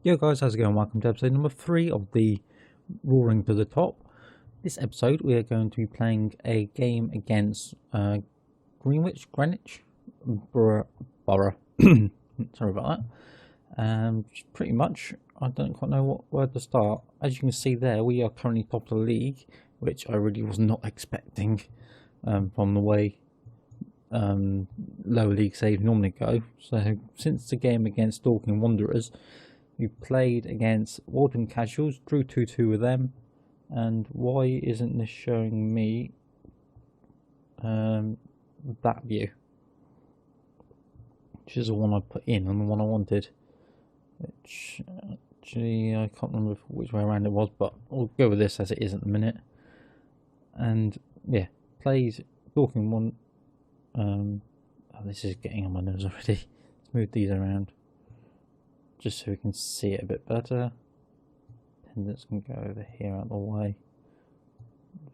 Yo guys, how's it going? Welcome to episode number 3 of the Roaring to the Top. This episode we are going to be playing a game against Greenwich, Borough. Sorry about that. Pretty much, I don't quite know what word to start. As you can see there, we are currently top of the league, which I really was not expecting from the way lower league saves normally go. So since the game against Dorking Wanderers, we played against Walton Casuals, drew 2-2 with them, and why isn't this showing me that view? Which is the one I put in and the one I wanted. Which actually I can't remember which way around it was, but we'll go with this as it is at the minute. And yeah, played Dorking one. This is getting on my nose already. Let's move these around, just so we can see it a bit better. Pendants can go over here out of the way.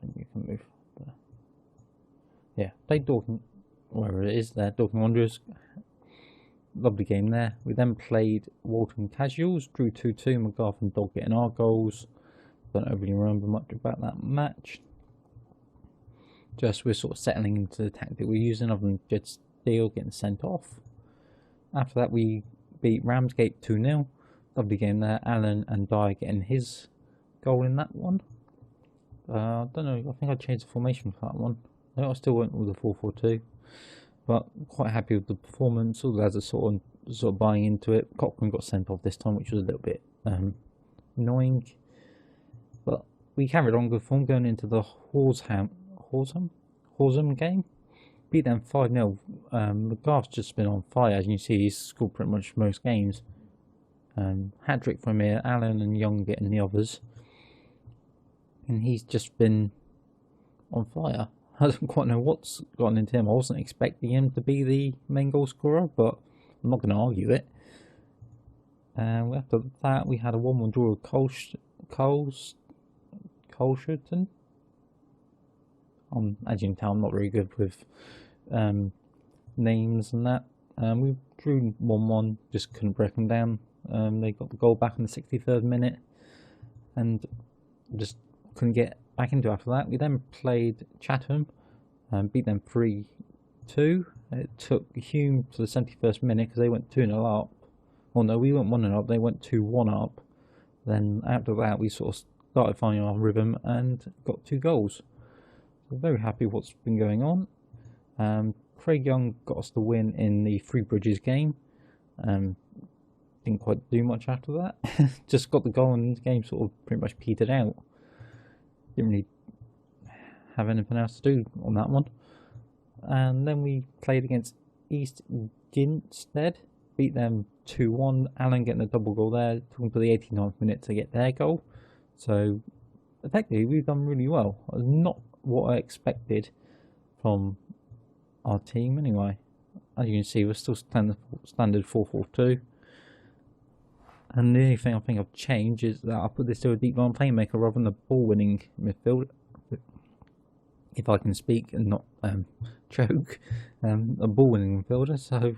Then you can move there. Yeah, played Dorking, wherever it is there, Dorking Wanderers. Lovely game there. We then played Walton Casuals, drew 2-2, McGarth and Dog getting our goals. Don't really remember much about that match. Just we're sort of settling into the tactic we're using, other than Jed Steele getting sent off. After that we beat Ramsgate 2-0. Lovely game there. Alan and Dyer getting his goal in that one. I don't know, I think I changed the formation for that one. I still went with the 4-4-2. But quite happy with the performance. All the lads are sort of buying into it. Cochrane got sent off this time, which was a little bit annoying. But we carried on good form going into the Horseham game. Beat them 5-0. McGarth's just been on fire, as you can see. He's scored pretty much most games. Hat-trick from here, Allen and Young getting the others. And he's just been on fire. I don't quite know what's gotten into him. I wasn't expecting him to be the main goal scorer, but I'm not going to argue it. After that, we had a 1-1 draw with Colsherton. As you can tell, I'm not very good with names and that. We drew 1-1, just couldn't break them down. They got the goal back in the 63rd minute and just couldn't get back into it after that. We then played Chatham and beat them 3-2. It took Hume to the 71st minute because they went 2-0 up. Well, no, we went 1-0 up, they went 2-1 up. Then after that, we sort of started finding our rhythm and got 2 goals. We're very happy with what's been going on. Craig Young got us the win in the Three Bridges game. Didn't quite do much after that. Just got the goal and the game sort of pretty much petered out. Didn't really have anything else to do on that one. And then we played against East Ginstead. Beat them 2-1. Alan getting a double goal there. Took them to the 89th minute to get their goal. So effectively we've done really well. Not what I expected from our team anyway. As you can see, we're still standard 4-4-2. And the only thing I think I've changed is that I put this to a deep line playmaker rather than a ball-winning midfield. If I can speak and not choke, a ball-winning midfielder. So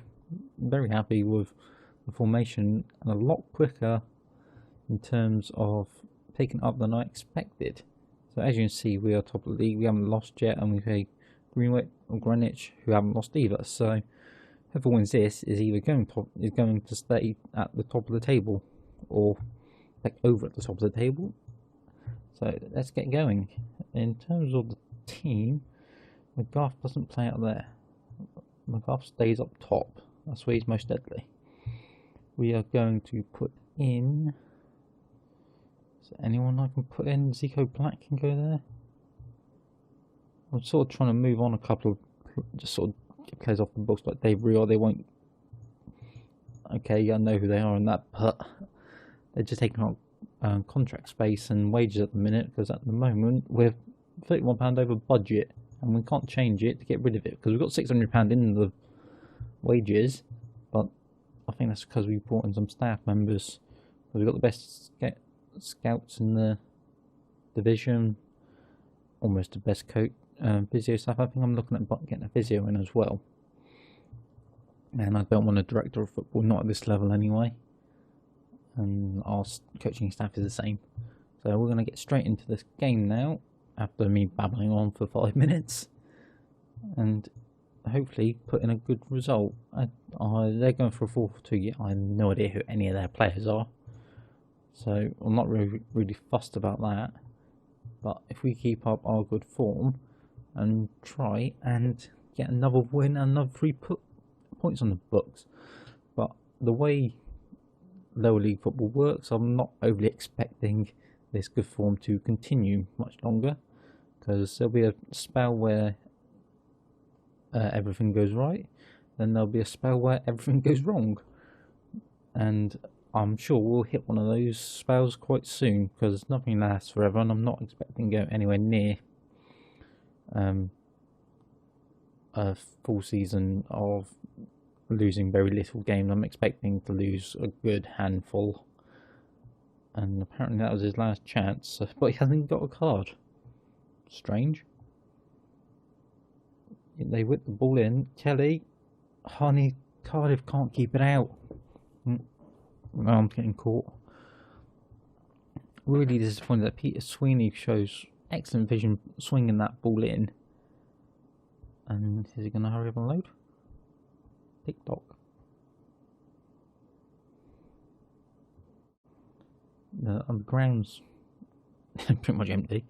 very happy with the formation and a lot quicker in terms of taking up than I expected. So as you can see, we are top of the league. We haven't lost yet, and we play Greenwich, who haven't lost either. So whoever wins this is either going to stay at the top of the table, or like over at the top of the table. So let's get going. In terms of the team, McGarth doesn't play out there. McGarth stays up top. That's where he's most deadly. We are going to put in. Is there anyone I can put in? Zico Black can go there. I'm sort of trying to move on a couple of just sort of get players off the books like Dave Rio. They won't. Okay, I know who they are in that, but they're just taking up contract space and wages at the minute, because at the moment we're £31 over budget and we can't change it to get rid of it because we've got £600 in the wages. But I think that's because we brought in some staff members. We've got the best scouts in the division, almost the best coach, physio staff. I think I'm looking at getting a physio in as well. And I don't want a director of football, not at this level anyway. and our coaching staff is the same. So we're going to get straight into this game now, after me babbling on for 5 minutes, and hopefully put in a good result. They're going for a 4-4-2. I have no idea who any of their players are, so I'm not really fussed about that. But if we keep up our good form and try and get another win and another 3 points on the books. But the way lower league football works, I'm not overly expecting this good form to continue much longer, because there'll be a spell where everything goes right, then there'll be a spell where everything goes wrong, and I'm sure we'll hit one of those spells quite soon, because nothing lasts forever, and I'm not expecting to go anywhere near a full season of losing very little games. I'm expecting to lose a good handful, and apparently that was his last chance, but he hasn't got a card. Strange. They whip the ball in. Kelly, honey, Cardiff can't keep it out. Well, I'm getting caught. Really disappointed that Peter Sweeney shows excellent vision swinging that ball in. And is he going to hurry up and load? TikTok. The ground's pretty much empty.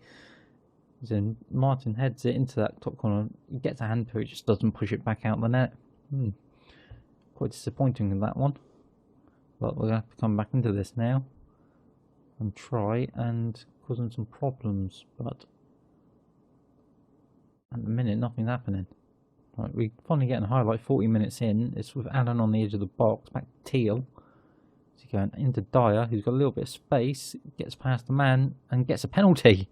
Then Martin heads it into that top corner. He gets a hand to it, just doesn't push it back out the net. Quite disappointing in that one. But we're going to have to come back into this now and try and cause them some problems. But at the minute, nothing's happening. Right, we finally get a highlight 40 minutes in. It's with Alan on the edge of the box, back to Teal. He's going into Dyer, who's got a little bit of space, gets past the man and gets a penalty.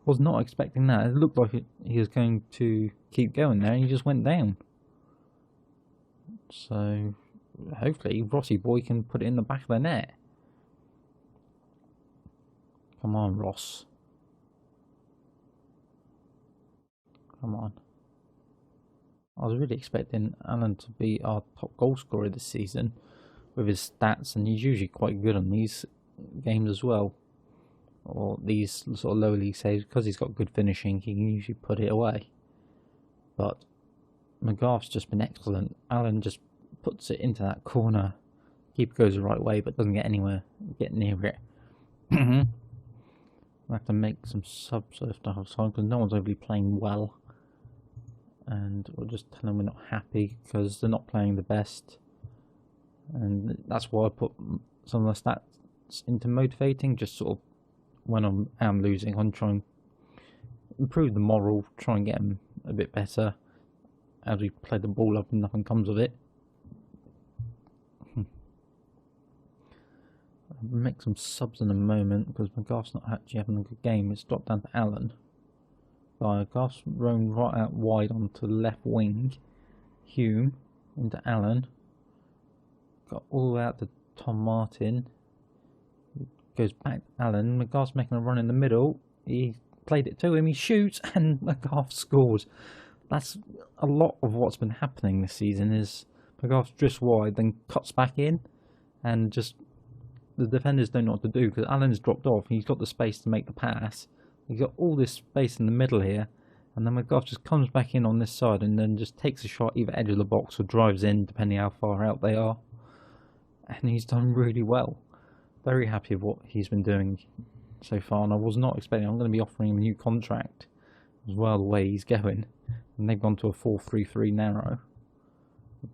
Was not expecting that. It looked like he was going to keep going there, and he just went down. So hopefully Rossi boy can put it in the back of the net. Come on, Ross. Come on. I was really expecting Alan to be our top goal scorer this season with his stats, and he's usually quite good on these games as well, or these sort of lower league saves, because he's got good finishing. He can usually put it away. But McGarth's just been excellent. Alan just puts it into that corner. Keeper goes the right way, but doesn't get anywhere, get near it. We'll have to make some subs after half time, because no one's overly playing well. And we'll just tell them we're not happy because they're not playing the best. And that's why I put some of the stats into motivating, just sort of when I'm losing, I'm trying to improve the moral, try and get them a bit better as we play the ball up and nothing comes of it. I'll make some subs in a moment because McGarth's not actually having a good game. It's dropped down to Alan. Garth's roamed right out wide onto the left wing. Hume into Alan. Got all the way out to Tom Martin. Goes back to Alan. McGarth's making a run in the middle. He played it to him. He shoots and McGarth scores. That's a lot of what's been happening this season. Is McGarth drifts wide, then cuts back in, and just the defenders don't know what to do because Alan's dropped off. He's got the space to make the pass. He's got all this space in the middle here, and then McGarth just comes back in on this side and then just takes a shot either edge of the box or drives in, depending how far out they are. And he's done really well. Very happy with what he's been doing so far, and I was not expecting. I'm going to be offering him a new contract as well, the way he's going. And they've gone to a 4-3-3 narrow.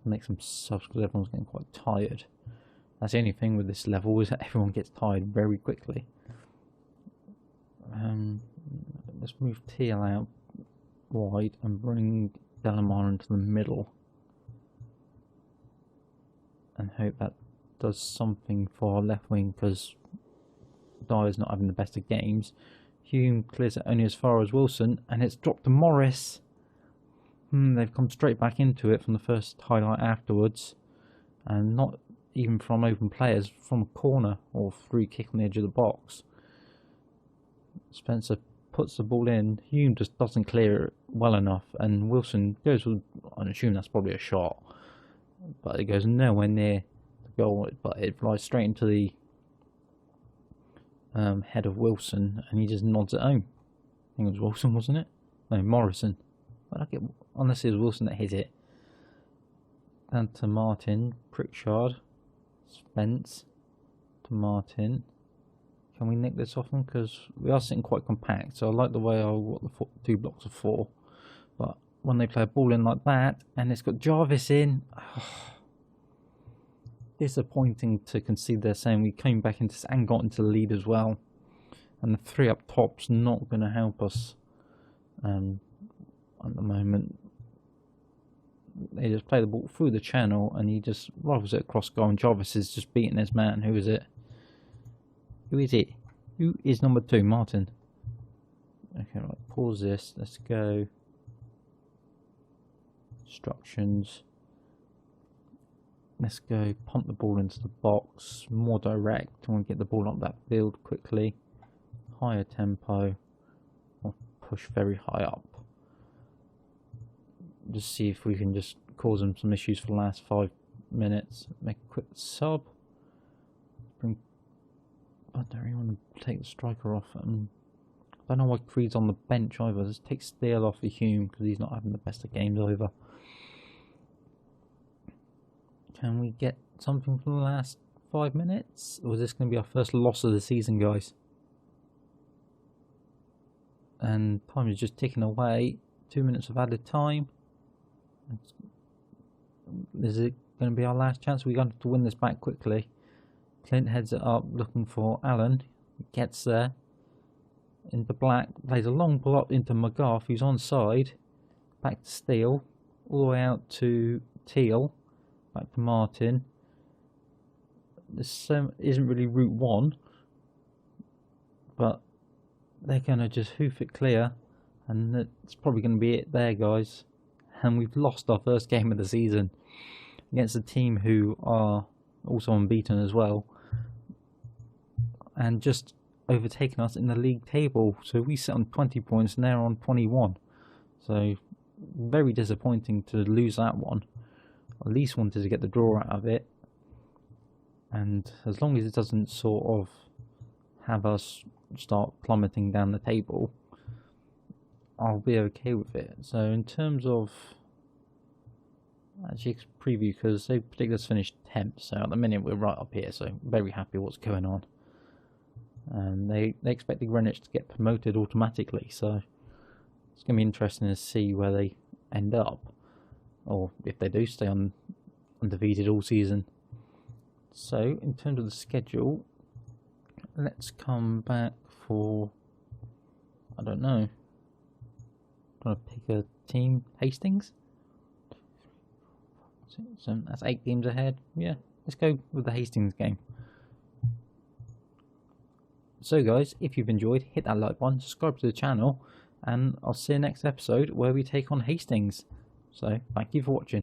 Make some subs because everyone's getting quite tired. That's the only thing with this level, is that everyone gets tired very quickly. Let's move Teal out wide and bring Delamar into the middle, and hope that does something for our left wing, because Dyer's not having the best of games. Hume clears it only as far as Wilson, and it's dropped to Morris. They've come straight back into it from the first highlight afterwards, and not even from open players, from a corner or free kick on the edge of the box. Spencer puts the ball in. Hume just doesn't clear it well enough, and Wilson goes with, I assume that's probably a shot, but it goes nowhere near the goal, but it flies straight into the head of Wilson, and he just nods it home. I think it was Wilson, wasn't it? No, Morrison. Unless it was Wilson that hit it. Down to Martin, Pritchard, Spence, to Martin. Can we nick this off them? Because we are sitting quite compact, so I like the way I got the 2 blocks of 4. But when they play a ball in like that, and it's got Jarvis in, disappointing to concede there, saying we came back into and got into the lead as well. And the 3 up top's not going to help us at the moment. They just play the ball through the channel and he just rivals it across goal, and Jarvis is just beating his man. Who is it? Who is it? Who is number 2? Martin. Okay, right, pause this. Let's go. Instructions. Let's go pump the ball into the box. More direct. I want to get the ball up that field quickly. Higher tempo. I'll push very high up. Just see if we can just cause them some issues for the last 5 minutes. Make a quick sub. I don't really want to take the striker off. I don't know why Creed's on the bench either. Just take Steele off of Hume because he's not having the best of games either. Can we get something from the last 5 minutes? Or is this going to be our first loss of the season, guys? And time is just ticking away. 2 minutes of added time. Is it going to be our last chance? We're going to have to win this back quickly. Clint heads it up looking for Allen. Gets there. Into Black. Plays a long ball up into McGarth, who's onside. Back to Steele. All the way out to Teal. Back to Martin. This isn't really route 1. But they're going to just hoof it clear. And that's probably going to be it there, guys. And we've lost our first game of the season against a team who are also unbeaten as well, and just overtaken us in the league table. So we sit on 20 points and they're on 21. So very disappointing to lose that one. At least wanted to get the draw out of it, and as long as it doesn't sort of have us start plummeting down the table, I'll be okay with it. So in terms of actually preview, because they predict us finish 10th, so at the minute we're right up here, so very happy what's going on. And they expect the Greenwich to get promoted automatically, so it's going to be interesting to see where they end up, or if they do stay undefeated all season. So in terms of the schedule, let's come back for, I don't know, trying to pick a team. Hastings, so that's 8 games ahead. Yeah, let's go with the Hastings game. So guys, if you've enjoyed, hit that like button, subscribe to the channel, and I'll see you next episode where we take on Hastings. So thank you for watching.